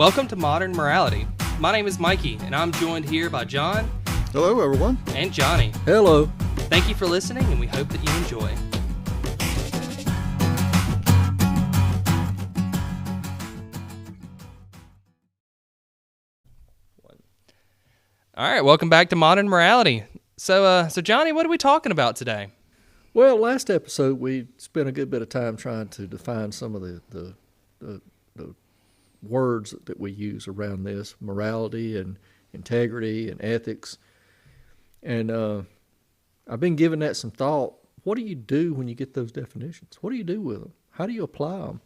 Welcome to Modern Morality. My name is Mikey, and I'm joined here by John. Hello, everyone. And Johnny. Hello. Thank you for listening, and we hope that you enjoy. All right, welcome back to Modern Morality. So Johnny, what are we talking about today? Well, last episode we spent a good bit of time trying to define some of the words that we use around this, morality and integrity and ethics. And I've been giving that some thought. What do you do when you get those definitions? What do you do with them? How do you apply them?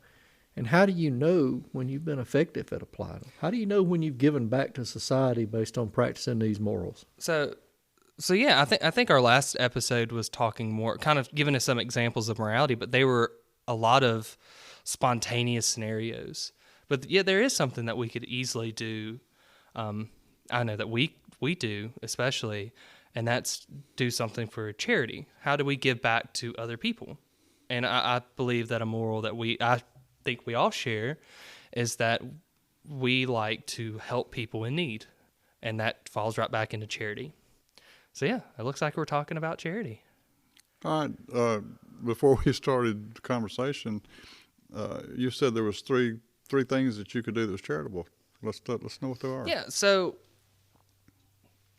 And how do you know when you've been effective at applying them? How do you know when you've given back to society based on practicing these morals? So yeah, I think our last episode was talking more, kind of giving us some examples of morality, but they were a lot of spontaneous scenarios. But yeah, there is something that we could easily do. I know that we do, especially, and that's do something for charity. How do we give back to other people? And I believe that a moral that I think we all share is that we like to help people in need, and that falls right back into charity. So yeah, it looks like we're talking about charity. All right. Before we started the conversation, you said there was three things that you could do that was charitable. Let's know what they are. Yeah. So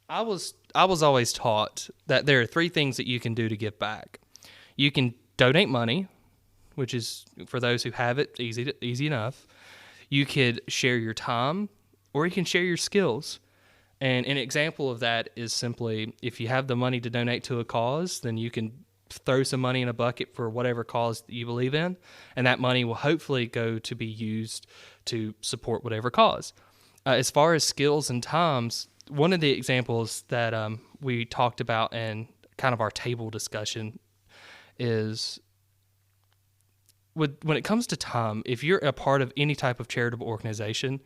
I was always taught that there are three things that you can do to give back. You can donate money, which is, for those who have it, easy enough. You could share your time, or you can share your skills. And an example of that is simply, if you have the money to donate to a cause, then you can throw some money in a bucket for whatever cause that you believe in, and that money will hopefully go to be used to support whatever cause. As far as skills and times, one of the examples that we talked about in kind of our table discussion is when it comes to time, if you're a part of any type of charitable organization,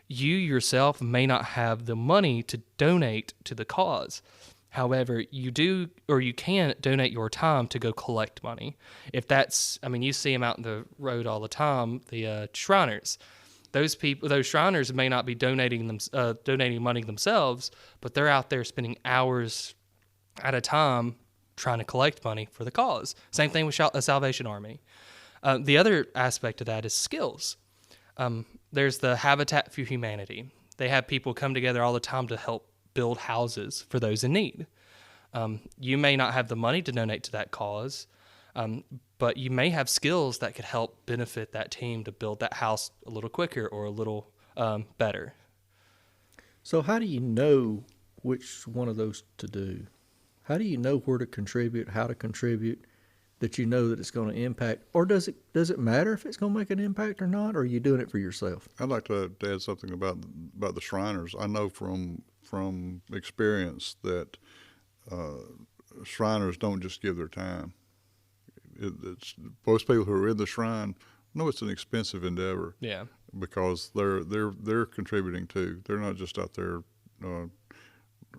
you yourself may not have the money to donate to the cause. However, you do, or you can donate your time to go collect money. If that's, you see them out in the road all the time, the Shriners. Those Shriners may not be donating money themselves, but they're out there spending hours at a time trying to collect money for the cause. Same thing with a Salvation Army. The other aspect of that is skills. There's the Habitat for Humanity. They have people come together all the time to help build houses for those in need. You may not have the money to donate to that cause, but you may have skills that could help benefit that team to build that house a little quicker or a little better. So how do you know which one of those to do? How do you know where to contribute, how to contribute, that you know that it's going to impact? Or does it matter if it's going to make an impact or not, or are you doing it for yourself? I'd like to add something about the Shriners. I know from experience that Shriners don't just give their time. It's most people who are in the Shrine know it's an expensive endeavor. Yeah. Because they're contributing too. They're not just out there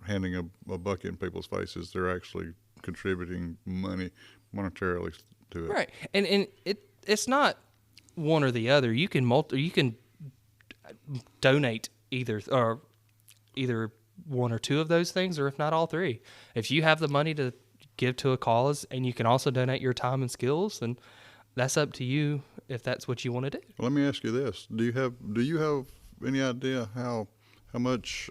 handing a bucket in people's faces. They're actually contributing money monetarily to it. Right, and it's not one or the other. You can donate either one or two of those things, or if not all three. If you have the money to give to a cause, and you can also donate your time and skills, then that's up to you if that's what you want to do. Well, let me ask you this: Do you have any idea how much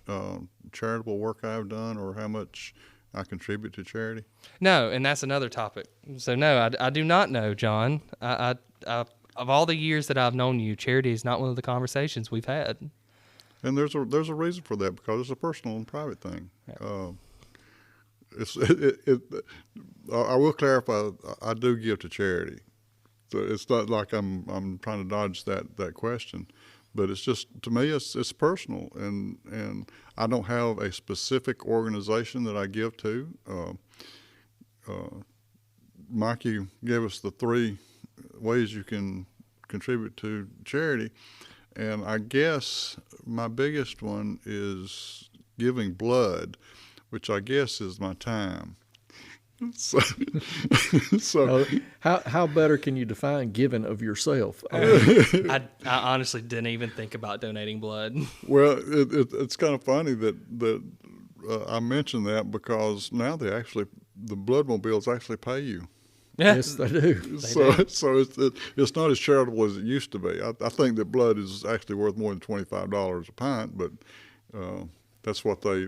charitable work I've done, or how much I contribute to charity? No, and that's another topic. So no, I do not know, John. I of all the years that I've known you, charity is not one of the conversations we've had. And there's a reason for that, because it's a personal and private thing. Yeah. I will clarify. I do give to charity, so it's not like I'm trying to dodge that question. But it's just, to me, it's personal, and I don't have a specific organization that I give to. Mikey gave us the three ways you can contribute to charity, and I guess my biggest one is giving blood, which I guess is my time. So, so How better can you define giving of yourself? I honestly didn't even think about donating blood. well, it's kind of funny that I mentioned that because now the bloodmobiles actually pay you. Yeah. Yes, they do. So it's not as charitable as it used to be. I think that blood is actually worth more than $25 a pint, but that's what they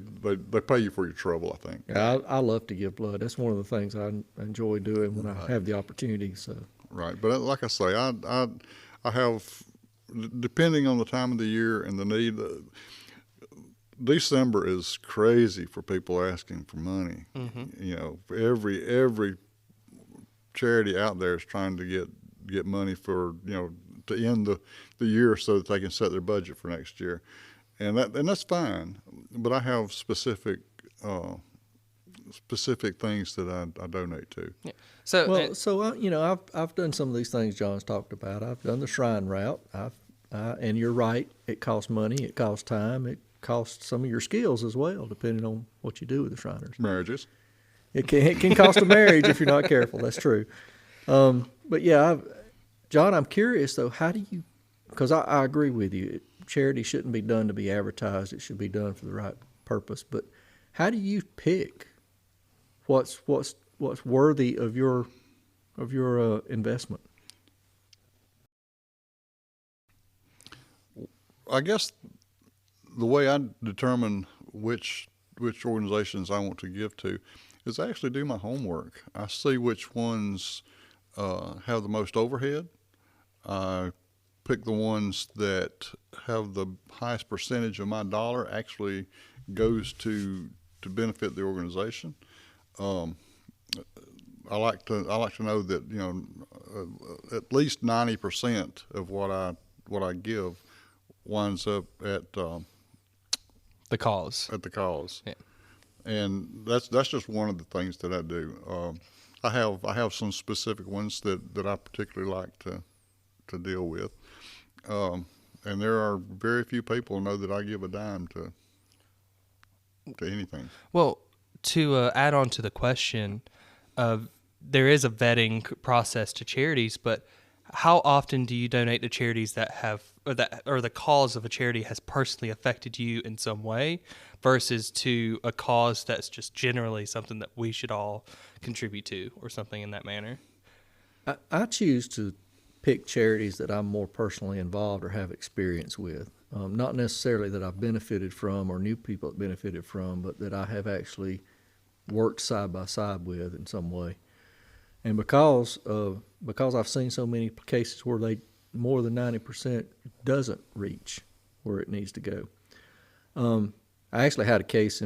pay you for your trouble, I think. Yeah, I love to give blood. That's one of the things I enjoy doing when I have the opportunity. So Right, but like I say, I have, depending on the time of the year and the need. December is crazy for people asking for money. You know, every charity out there is trying to get money for, to end the year so that they can set their budget for next year, and that's fine. But I have specific things that I donate to. Yeah. So, well, I've done some of these things John's talked about. I've done the shrine route. And you're right. It costs money. It costs time. It costs some of your skills as well, depending on what you do with the Shriners. Marriages. It can cost a marriage if you're not careful. That's true. But yeah, John, I'm curious though. How do you? Because I agree with you. Charity shouldn't be done to be advertised. It should be done for the right purpose. But how do you pick what's worthy of your investment? I guess the way I determine which organizations I want to give to is I actually do my homework. I see which ones have the most overhead. I pick the ones that have the highest percentage of my dollar actually goes to benefit the organization. I like to know that at least 90% of what I give winds up at the cause. At the cause. Yeah. And that's just one of the things that I do. I have some specific ones that I particularly like to deal with. And there are very few people who know that I give a dime to anything. Well, to add on to the question, there is a vetting process to charities, but how often do you donate to charities that have, or the cause of a charity has personally affected you in some way, versus to a cause that's just generally something that we should all contribute to, or something in that manner? I choose to pick charities that I'm more personally involved or have experience with. Not necessarily that I've benefited from or knew people that benefited from, but that I have actually worked side by side with in some way. And because I've seen so many cases where more than 90% doesn't reach where it needs to go. I actually had a case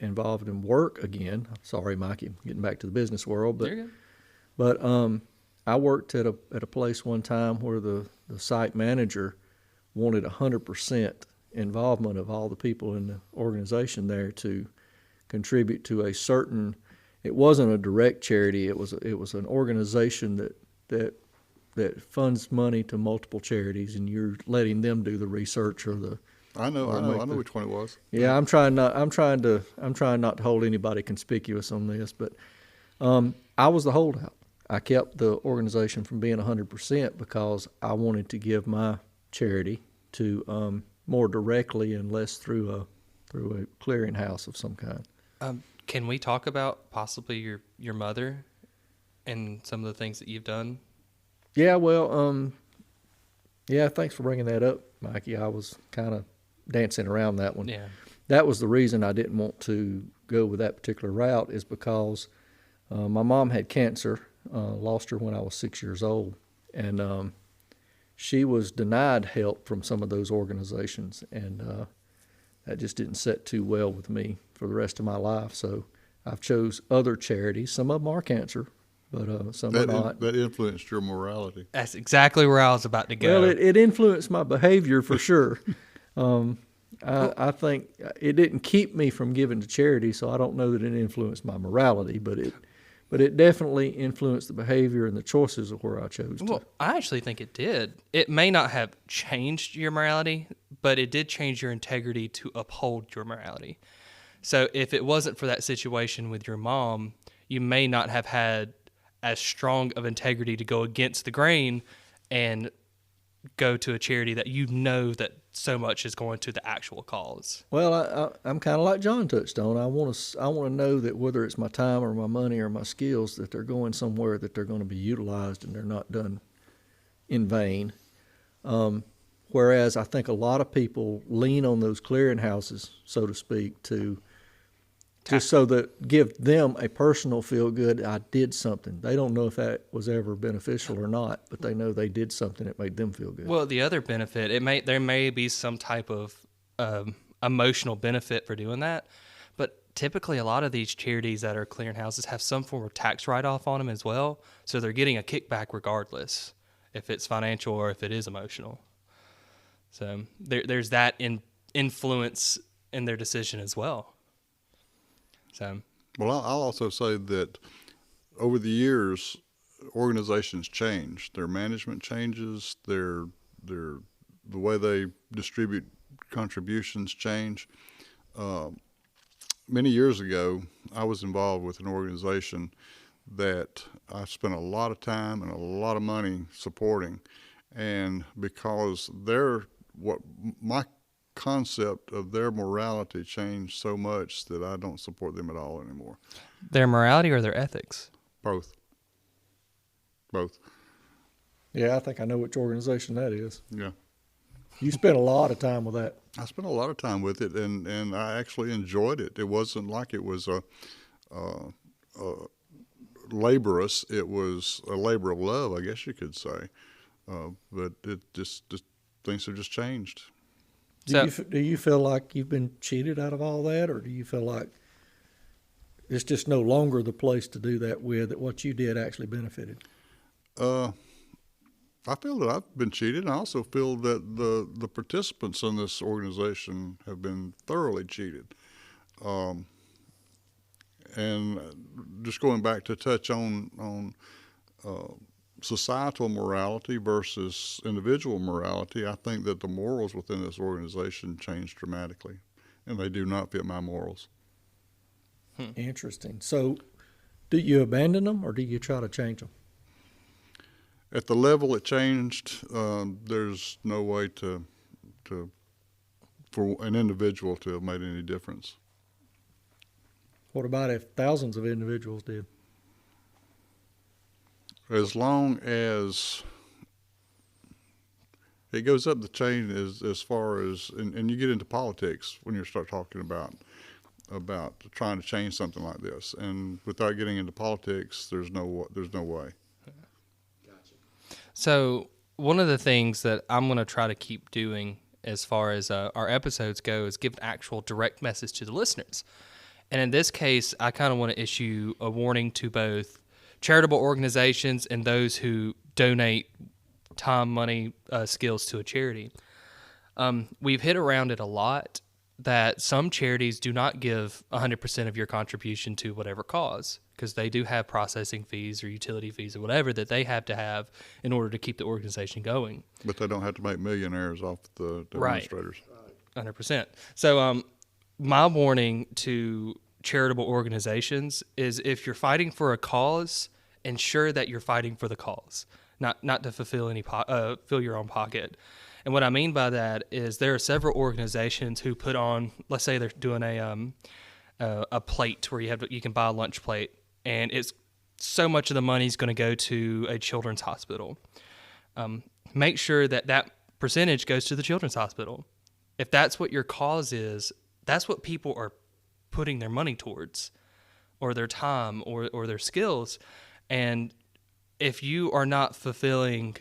involved in work again. Sorry, Mikey, I'm getting back to the business world, but I worked at a place one time where the site manager wanted 100% involvement of all the people in the organization there to contribute to a certain. It wasn't a direct charity. It was an organization that funds money to multiple charities, and you're letting them do the research or the. I know which one it was. Yeah, I'm trying not to hold anybody conspicuous on this, but I was the holdout. I kept the organization from being 100% because I wanted to give my charity to more directly and less through a clearinghouse of some kind. Can we talk about possibly your mother and some of the things that you've done? Yeah, well, yeah, thanks for bringing that up, Mikey. I was kind of dancing around that one. Yeah. That was the reason I didn't want to go with that particular route, is because my mom had cancer, lost her when I was 6 years old, and she was denied help from some of those organizations, and that just didn't set too well with me for the rest of my life. So I've chose other charities. Some of them are cancer, but some are not. That influenced your morality. That's exactly where I was about to go. Well, it influenced my behavior for sure. I think it didn't keep me from giving to charity, so I don't know that it influenced my morality, but it definitely influenced the behavior and the choices of where I chose to. Well, I actually think it did. It may not have changed your morality, but it did change your integrity to uphold your morality. So if it wasn't for that situation with your mom, you may not have had as strong of integrity to go against the grain and go to a charity that you know that so much is going to the actual cause. Well, I'm kind of like John touched on. I want to know that whether it's my time or my money or my skills, that they're going somewhere that they're going to be utilized and they're not done in vain. Whereas I think a lot of people lean on those clearinghouses, so to speak, to just so that give them a personal feel good. I did something. They don't know if that was ever beneficial or not, but they know they did something that made them feel good. Well, the other benefit, there may be some type of emotional benefit for doing that, but typically a lot of these charities that are clearinghouses have some form of tax write-off on them as well, so they're getting a kickback regardless if it's financial or if it is emotional. So there's that influence in their decision as well. So, Well, I'll also say that over the years, organizations change. Their management changes. The way they distribute contributions change. Many years ago, I was involved with an organization that I spent a lot of time and a lot of money supporting, and because my concept of their morality changed so much that I don't support them at all anymore. their morality or their ethics? Both. Yeah, I think I know which organization that is. Yeah. You spent a lot of time with that. I spent a lot of time with it, and I actually enjoyed it. It wasn't like it was a laborious. It was a labor of love, I guess you could say. But it just things have just changed. Do you feel like you've been cheated out of all that, or do you feel like it's just no longer the place to do that with, that what you did actually benefited? I feel that I've been cheated. I also feel that the participants in this organization have been thoroughly cheated. And just going back to touch on societal morality versus individual morality, I think that the morals within this organization changed dramatically, and they do not fit my morals. Interesting. So do you abandon them, or do you try to change them? At the level it changed, there's no way for an individual to have made any difference. What about if thousands of individuals did? As long as it goes up the chain as far as, and you get into politics when you start talking about trying to change something like this, and without getting into politics, there's no way. So one of the things that I'm going to try to keep doing as far as our episodes go is give an actual direct message to the listeners. And in this case, I kind of want to issue a warning to both charitable organizations and those who donate time, money, skills to a charity. We've hit around it a lot that some charities do not give 100% of your contribution to whatever cause, because they do have processing fees or utility fees or whatever that they have to have in order to keep the organization going. But they don't have to make millionaires off the administrators. 100%. So my warning to charitable organizations is, if you're fighting for a cause, ensure that you're fighting for the cause, not to fulfill fill your own pocket. And what I mean by that is there are several organizations who put on, let's say they're doing a plate where you can buy a lunch plate, and it's so much of the money is going to go to a children's hospital. Make sure that percentage goes to the children's hospital. If that's what your cause is, that's what people are putting their money towards, or their time, or their skills. And if you are not fulfilling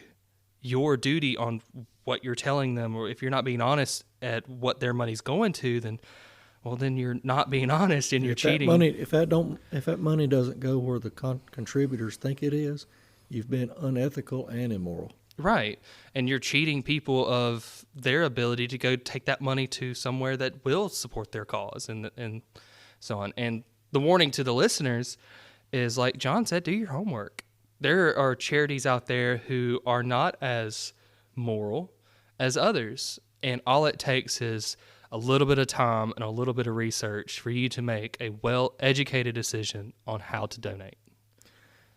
your duty on what you're telling them, or if you're not being honest at what their money's going to, then you're not being honest and you're cheating. If that money doesn't go where the contributors think it is, you've been unethical and immoral. Right. And you're cheating people of their ability to go take that money to somewhere that will support their cause, and so on. And the warning to the listeners is, like John said, do your homework. There are charities out there who are not as moral as others, and all it takes is a little bit of time and a little bit of research for you to make a well-educated decision on how to donate.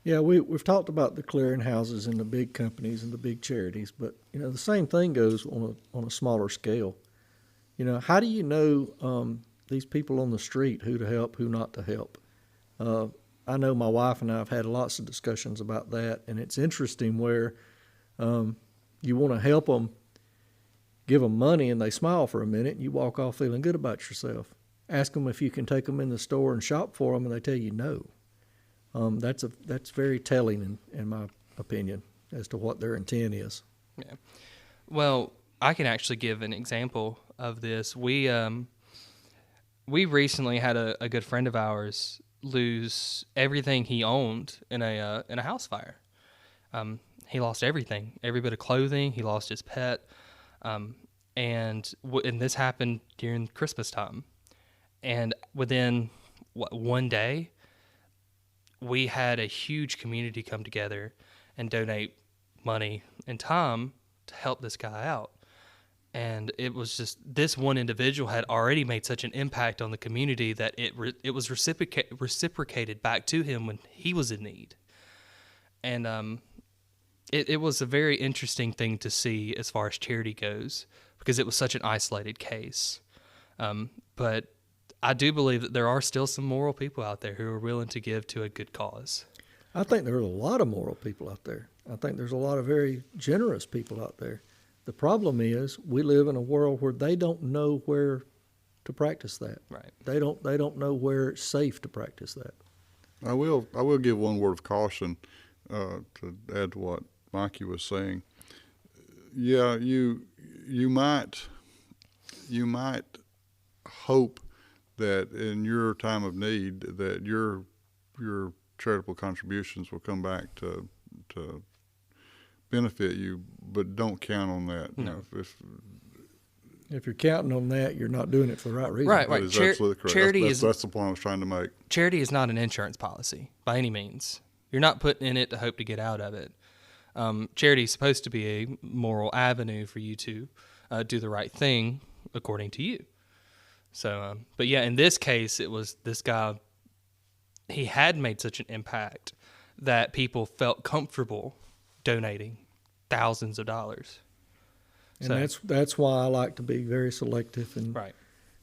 Yeah, we've talked about the clearinghouses and the big companies and the big charities, but the same thing goes on a smaller scale. How do you know these people on the street who to help, who not to help? I know my wife and I have had lots of discussions about that, and it's interesting where you want to help them, give them money, and they smile for a minute, and you walk off feeling good about yourself. Ask them if you can take them in the store and shop for them, and they tell you no. That's very telling in my opinion as to what their intent is. Yeah. Well, I can actually give an example of this. We recently had a good friend of ours lose everything he owned in a house fire. He lost everything, every bit of clothing. He lost his pet, and this happened during Christmas time. And within one day, we had a huge community come together and donate money and time to help this guy out. And it was just, this one individual had already made such an impact on the community that it was reciprocated back to him when he was in need. And it was a very interesting thing to see as far as charity goes, because it was such an isolated case. But I do believe that there are still some moral people out there who are willing to give to a good cause. I think there are a lot of moral people out there. I think there's a lot of very generous people out there. The problem is we live in a world where they don't know where to practice that. Right. They don't know where it's safe to practice that. I will give one word of caution to add to what Mikey was saying. Yeah, you might hope that in your time of need that your charitable contributions will come back to benefit you, but don't count on that. No. If you're counting on that, you're not doing it for the right reason. Right. That is absolutely correct. Charity That's the point I was trying to make. Charity is not an insurance policy by any means. You're not putting in it to hope to get out of it. Charity is supposed to be a moral avenue for you to do the right thing according to you. So, but yeah, in this case, it was this guy, he had made such an impact that people felt comfortable donating thousands of dollars. And that's why I like to be very selective Right.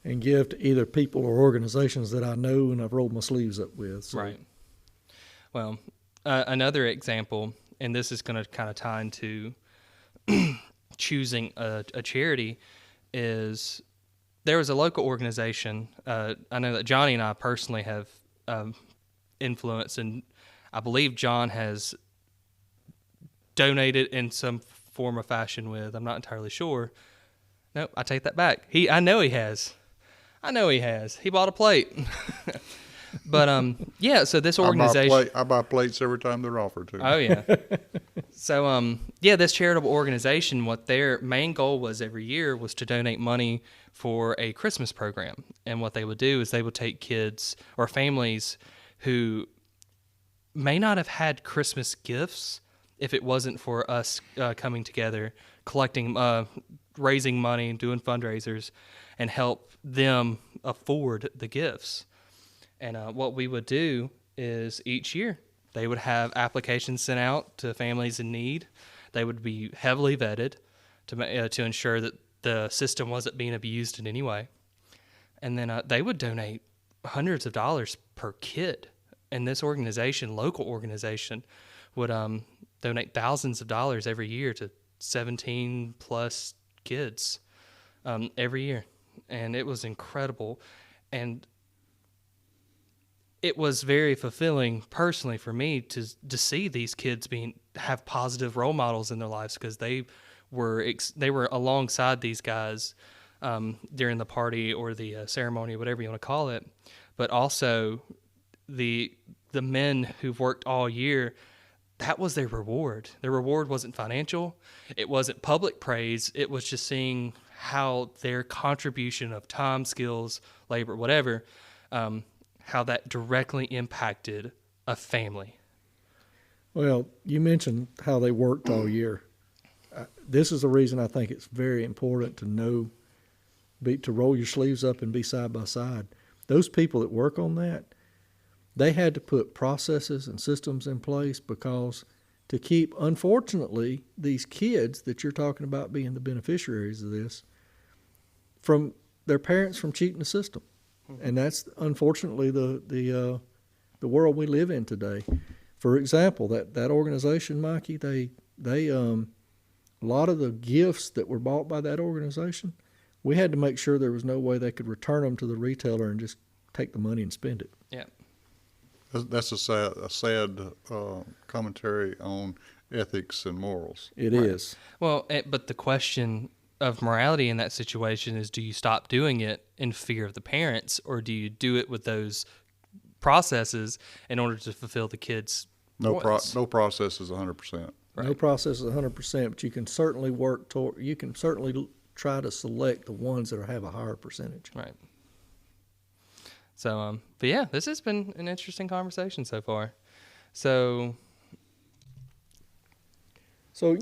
and give to either people or organizations that I know and I've rolled my sleeves up with. So. Right. Well, another example, and this is going to kind of tie into choosing a charity, is there was a local organization. I know that Johnny and I personally have influence, and I believe John has donated in some form or fashion with. I'm not entirely sure. Nope, I take that back. I know he has. He bought a plate. But yeah, so this organization, I buy plates every time they're offered to me. Oh yeah. So yeah, this charitable organization, what their main goal was every year was to donate money for a Christmas program. And what they would do is they would take kids or families who may not have had Christmas gifts if it wasn't for us coming together, collecting, raising money, doing fundraisers, and help them afford the gifts. And what we would do is each year they would have applications sent out to families in need. They would be heavily vetted to ensure that the system wasn't being abused in any way. And then they would donate hundreds of dollars per kid. And this organization, local organization, would donate thousands of dollars every year to 17 plus kids every year. And it was incredible. And it was very fulfilling personally for me to see these kids have positive role models in their lives, because they were alongside these guys during the party or the ceremony, whatever you want to call it. But also the men who've worked all year, that was their reward. Their reward wasn't financial. It wasn't public praise. It was just seeing how their contribution of time, skills, labor, whatever, how that directly impacted a family. Well, you mentioned how they worked all year. This is the reason I think it's very important to know to roll your sleeves up and be side by side. Those people that work on that, they had to put processes and systems in place because to keep, unfortunately, these kids that you're talking about being the beneficiaries of this, from their parents from cheating the system. And that's unfortunately the world we live in today. For example, that organization, Mikey, they a lot of the gifts that were bought by that organization, we had to make sure there was no way they could return them to the retailer and just take the money and spend it. Yeah. That's a sad commentary on ethics and morals. It Right. is. Well, but the question of morality in that situation is, do you stop doing it in fear of the parents, or do you do it with those processes in order to fulfill the kids' No wants? no process is 100%. No Right. process is 100%, but you can certainly work toward. You can certainly try to select the ones that have a higher percentage. Right. So, but yeah, this has been an interesting conversation so far. So, So,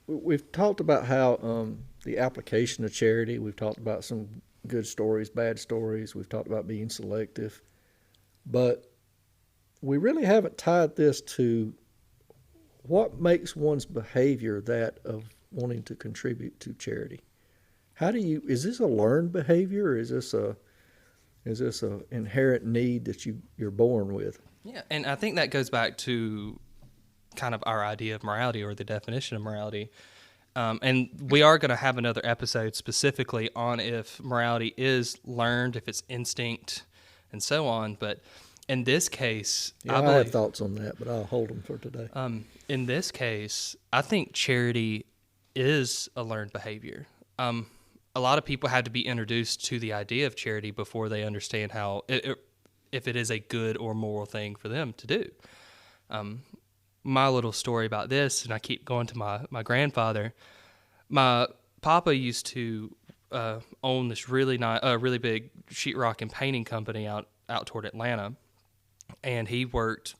we've talked about how the application of charity, we've talked about some good stories, bad stories, we've talked about being selective, but we really haven't tied this to what makes one's behavior that of wanting to contribute to charity. Is this a learned behavior, or is this a inherent need that you're born with? yeah, and I think that goes back to kind of our idea of morality, or the definition of morality. And we are going to have another episode specifically on if morality is learned, if it's instinct, and so on. But in this case, Yeah, I have thoughts on that, but I'll hold them for today. in this case, I think charity is a learned behavior. A lot of people have to be introduced to the idea of charity before they understand how if it is a good or moral thing for them to do. My little story about this, and I keep going to my grandfather. My papa used to own this really big sheetrock and painting company out toward Atlanta, and he worked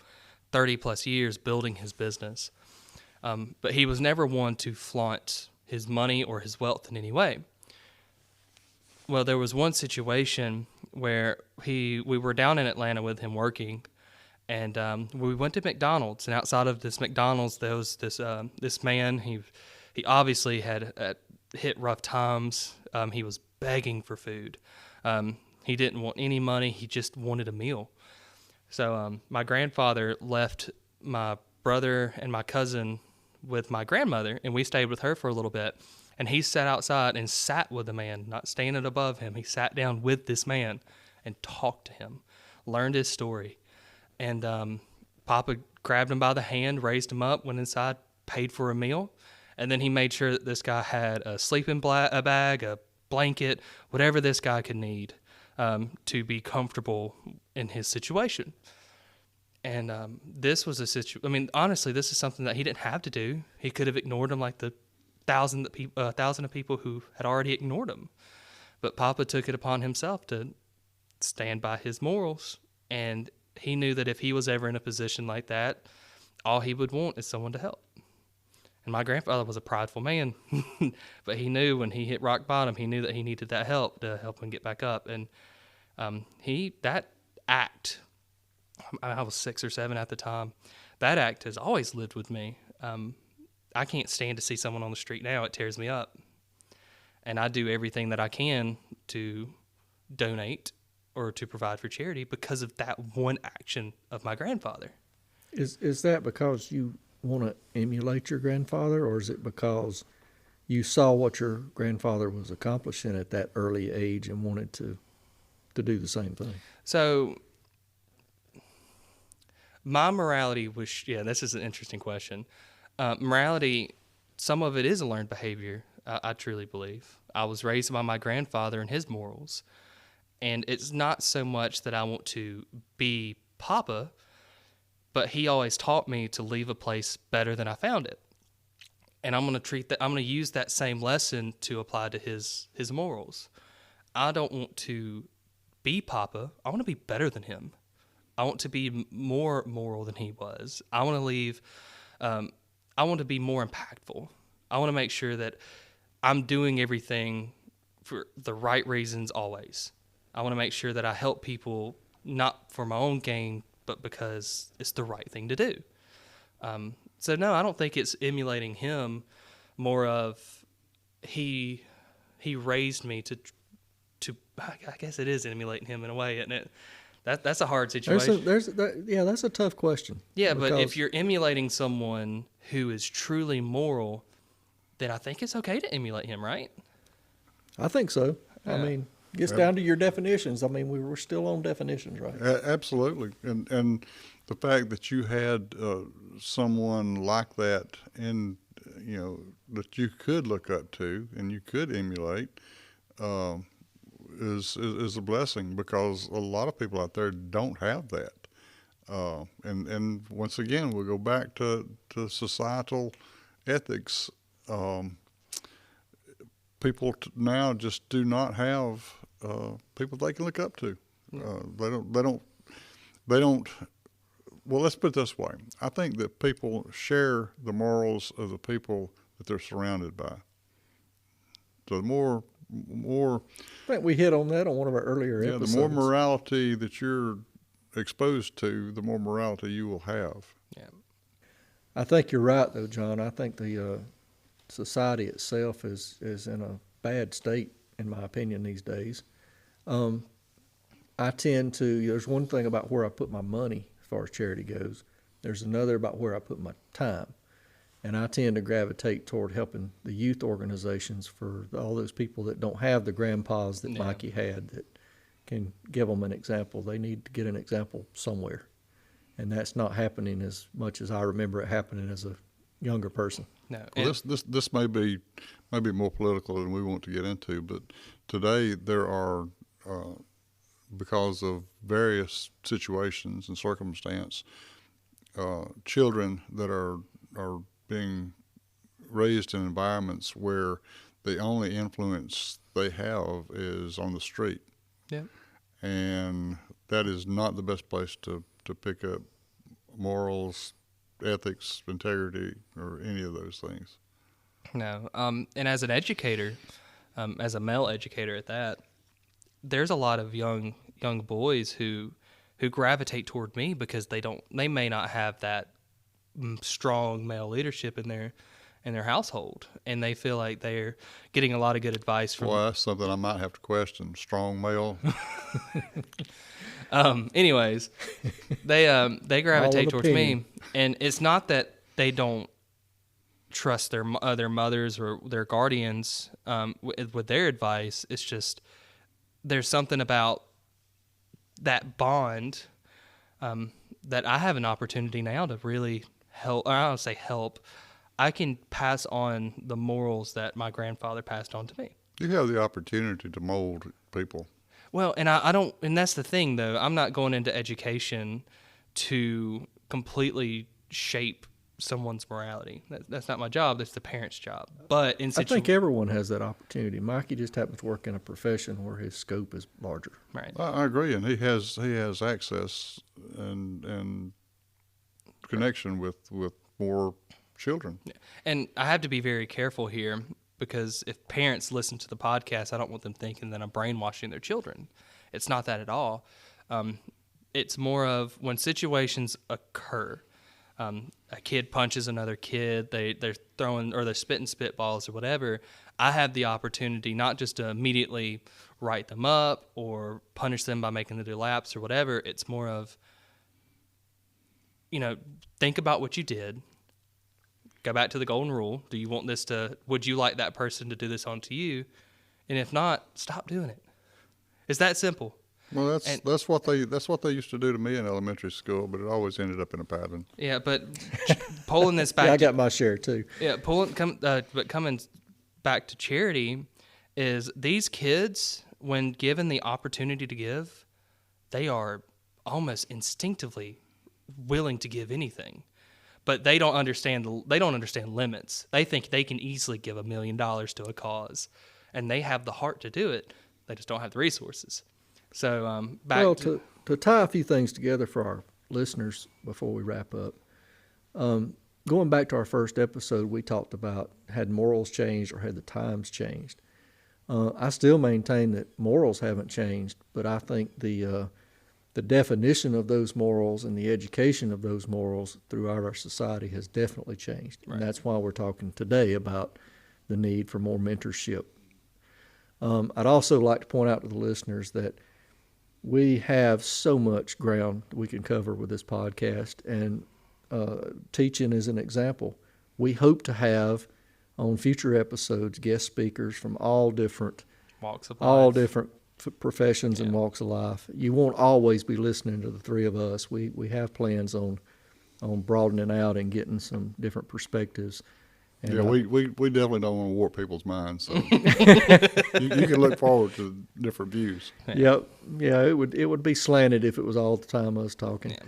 30 plus years building his business. But he was never one to flaunt his money or his wealth in any way. Well, there was one situation where we were down in Atlanta with him working, and we went to McDonald's. And outside of this McDonald's, there was this man. He obviously had hit rough times. He was begging for food. He didn't want any money. He just wanted a meal. So my grandfather left my brother and my cousin with my grandmother, and we stayed with her for a little bit. And he sat outside and sat with the man, not standing above him. He sat down with this man and talked to him, learned his story. And Papa grabbed him by the hand, raised him up, went inside, paid for a meal. And then he made sure that this guy had a sleeping bag, a blanket, whatever this guy could need to be comfortable in his situation. And this was a situation. I mean, honestly, this is something that he didn't have to do. He could have ignored him like the thousand of people who had already ignored him. But Papa took it upon himself to stand by his morals. And he knew that if he was ever in a position like that, all he would want is someone to help. And my grandfather was a prideful man, but he knew when he hit rock bottom, he knew that he needed that help to help him get back up. And that act, I was 6 or 7 at the time, that act has always lived with me. I can't stand to see someone on the street now. It tears me up. And I do everything that I can to donate or to provide for charity because of that one action of my grandfather. Is that because you want to emulate your grandfather, or is it because you saw what your grandfather was accomplishing at that early age and wanted to do the same thing? So my morality was, this is an interesting question. Morality, some of it is a learned behavior, I truly believe. I was raised by my grandfather and his morals. And it's not so much that I want to be Papa, but he always taught me to leave a place better than I found it. And I'm going to use that same lesson to apply to his morals. I don't want to be Papa. I want to be better than him. I want to be more moral than he was. I want to leave, I want to be more impactful. I want to make sure that I'm doing everything for the right reasons always. I want to make sure that I help people not for my own gain, but because it's the right thing to do. So no, I don't think it's emulating him. More of he raised me to. I guess it is emulating him in a way, isn't it? That's a hard situation. That's a tough question. Yeah, but if you're emulating someone who is truly moral, then I think it's okay to emulate him, right? I think so. Yeah. I mean, it gets down to your definitions. I mean, we're still on definitions, right? Absolutely, and the fact that you had someone like that in, that you could look up to and you could emulate, is a blessing, because a lot of people out there don't have that. And once again, we'll go back to societal ethics. People now just do not have people they can look up to. They don't. Well, let's put it this way. I think that people share the morals of the people that they're surrounded by. So the more I think we hit on that on one of our earlier episodes. the more morality that you're exposed to, the more morality you will have. Yeah. I think you're right, though, John. I think the society itself is in a bad state, in my opinion, these days. I tend to, there's one thing about where I put my money as far as charity goes. There's another about where I put my time. And I tend to gravitate toward helping the youth organizations for all those people that don't have the grandpas that Mikey had that can give them an example. They need to get an example somewhere. And that's not happening as much as I remember it happening as a younger person. No. Well, this may be more political than we want to get into, but today there are, because of various situations and circumstance, children that are being raised in environments where the only influence they have is on the street. Yeah. And that is not the best place to pick up morals, ethics, integrity, or any of those things. No. And as an educator, as a male educator at that, there's a lot of young boys who gravitate toward me because they may not have that strong male leadership in their household, and they feel like they're getting a lot of good advice from. Well, that's something I might have to question. Strong male. Anyways, they gravitate towards opinion. me, and it's not that they don't trust their mothers or their guardians with their advice. It's just there's something about that bond that I have an opportunity now to really help. Or I don't say help. I can pass on the morals that my grandfather passed on to me. You have the opportunity to mold people. Well, and I don't, and that's the thing, though. I'm not going into education to completely shape someone's morality. That's not my job. That's the parent's job. But in I think everyone has that opportunity. Mikey just happens to work in a profession where his scope is larger. right, I agree, and he has access and connection with more children. and I have to be very careful here because if parents listen to the podcast, I don't want them thinking that I'm brainwashing their children. It's not that at all. It's more of when situations occur. A kid punches another kid, they're throwing or they're spitting spitballs or whatever. I have the opportunity not just to immediately write them up or punish them by making them do laps or whatever. It's more of, think about what you did. Go back to the golden rule. Do you want this would you like that person to do this onto you? And if not, stop doing it. It's that simple. Well, that's what they used to do to me in elementary school, but it always ended up in a pattern. Yeah, but pulling this back. Yeah, I got my share too. Yeah, but coming back to charity is these kids, when given the opportunity to give, they are almost instinctively willing to give anything. But they don't understand limits. They think they can easily give $1 million to a cause, and they have the heart to do it. They just don't have the resources. So to tie a few things together for our listeners before we wrap up, going back to our first episode, we talked about had morals changed or had the times changed. I still maintain that morals haven't changed, but I think the definition of those morals and the education of those morals throughout our society has definitely changed. Right. And that's why we're talking today about the need for more mentorship. I'd also like to point out to the listeners that we have so much ground we can cover with this podcast, and teaching is an example. We hope to have on future episodes guest speakers from all different Walks of all life. different professions and walks of life. You won't always be listening to the three of us. We have plans on broadening out and getting some different perspectives. And Yeah, we definitely don't want to warp people's minds. So you can look forward to different views. yeah, it would be slanted if it was all the time us talking. Yeah.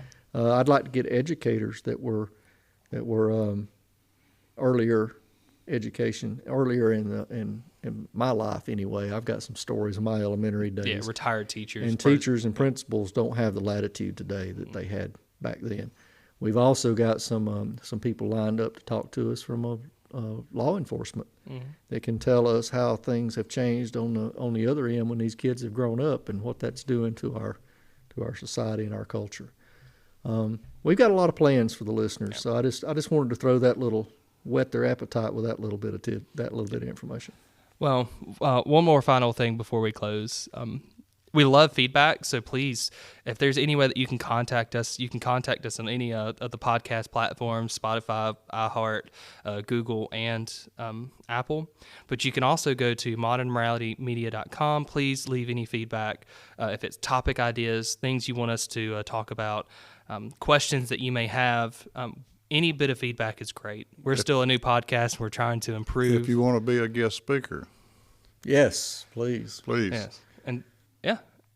I'd like to get educators that were earlier in my life anyway. I've got some stories of my elementary days. Yeah, retired teachers. And teachers and principals don't have the latitude today that they had back then. We've also got some people lined up to talk to us from law enforcement that can tell us how things have changed on the other end when these kids have grown up and what that's doing to our society and our culture. We've got a lot of plans for the listeners, so I just wanted to throw that little whet their appetite with that little bit of information. Well, one more final thing before we close. We love feedback, so please, if there's any way that you can contact us on any of the podcast platforms, Spotify, iHeart, Google, and Apple. But you can also go to modernmoralitymedia.com. Please leave any feedback. If it's topic ideas, things you want us to talk about, questions that you may have, any bit of feedback is great. We're still a new podcast. We're trying to improve. If you want to be a guest speaker, Yes, please. please. Yes.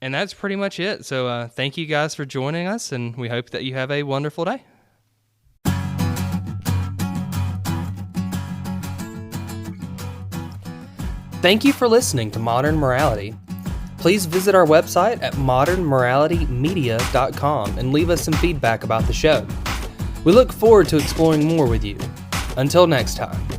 And that's pretty much it. So thank you guys for joining us, and we hope that you have a wonderful day. Thank you for listening to Modern Morality. Please visit our website at modernmoralitymedia.com and leave us some feedback about the show. We look forward to exploring more with you. Until next time.